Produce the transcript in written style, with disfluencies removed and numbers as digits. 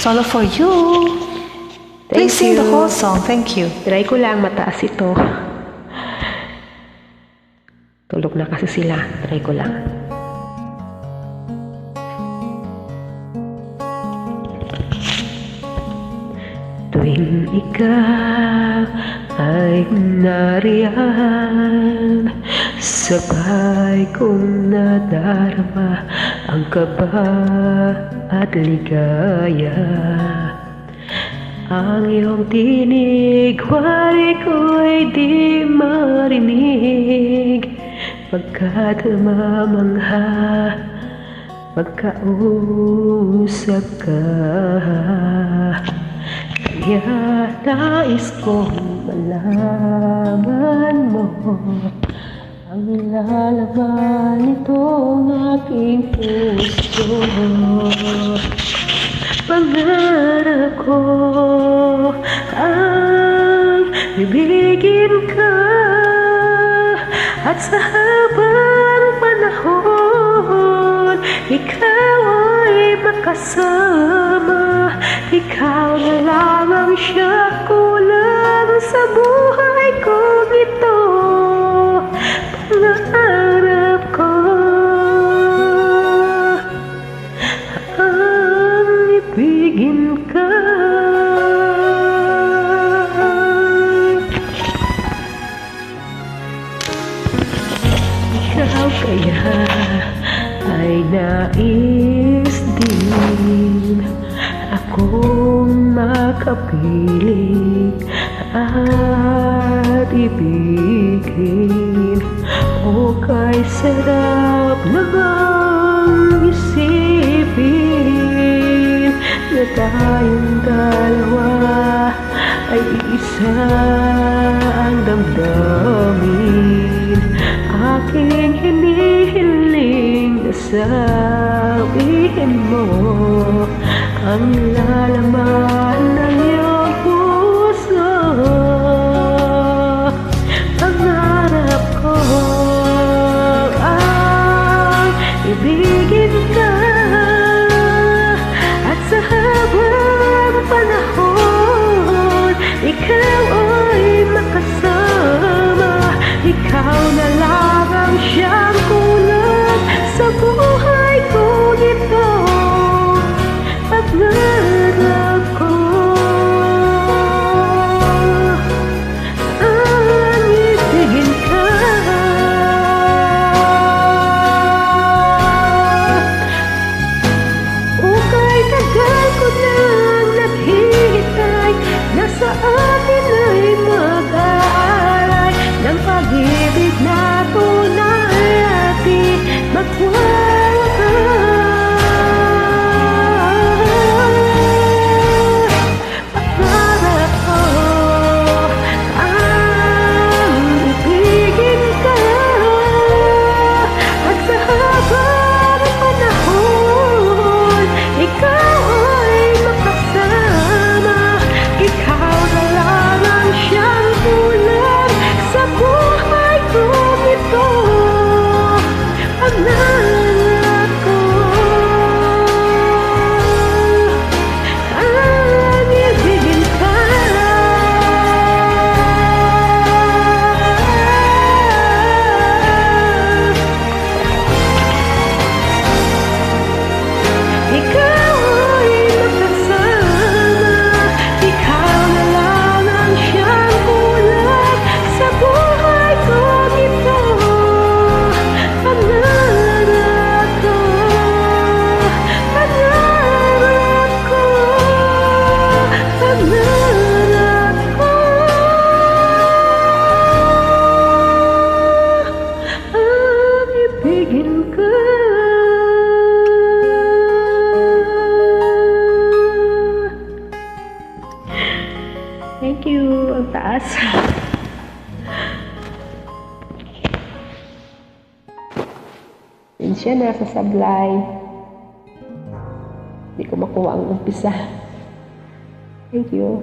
Solo for you. Please sing the whole song. Thank you. Try ko lang, mataas ito. Tulog na kasi sila. Try ko lang. Tuwing ikaw ay nariyan, sabay kong nadarama ang kaba at ligaya. Ang iyong tinig, wari ko'y di marinig, pagkat mamangha, magkausap ka. Kaya nais kong malaman mo ang nilalaman nitong aking puso. Pangarap ko ang ibigin ka, at sa habang panahon ikaw ay makasama. Ikaw na lang ang siya kulang sa buhay kong ito. Pangarap ko ang ibigin ka. Ikaw kaya ay nais din akong makapiling at ibigin. O kay sarap namang isipin na tayong dalawa ay isa ang damdamin. Aking hinihiling na sabihin mo ang lalaman ng iyong puso. Pangarap ko ang ibigin ka, at sa habang panahon ikaw ay makasama. Ikaw na lang ang siyang kulang sa buhay ko ito. Pangarap ko ang ibigin ka. Ukay tagal ko nang naghihintay na sa atin ay mag-aalay ng pag-ibig na tunay at di magwawakas. Thank you. Ang taas. Yun siya, nasa sablay. Hindi ko makuha ang umpisa. Thank you.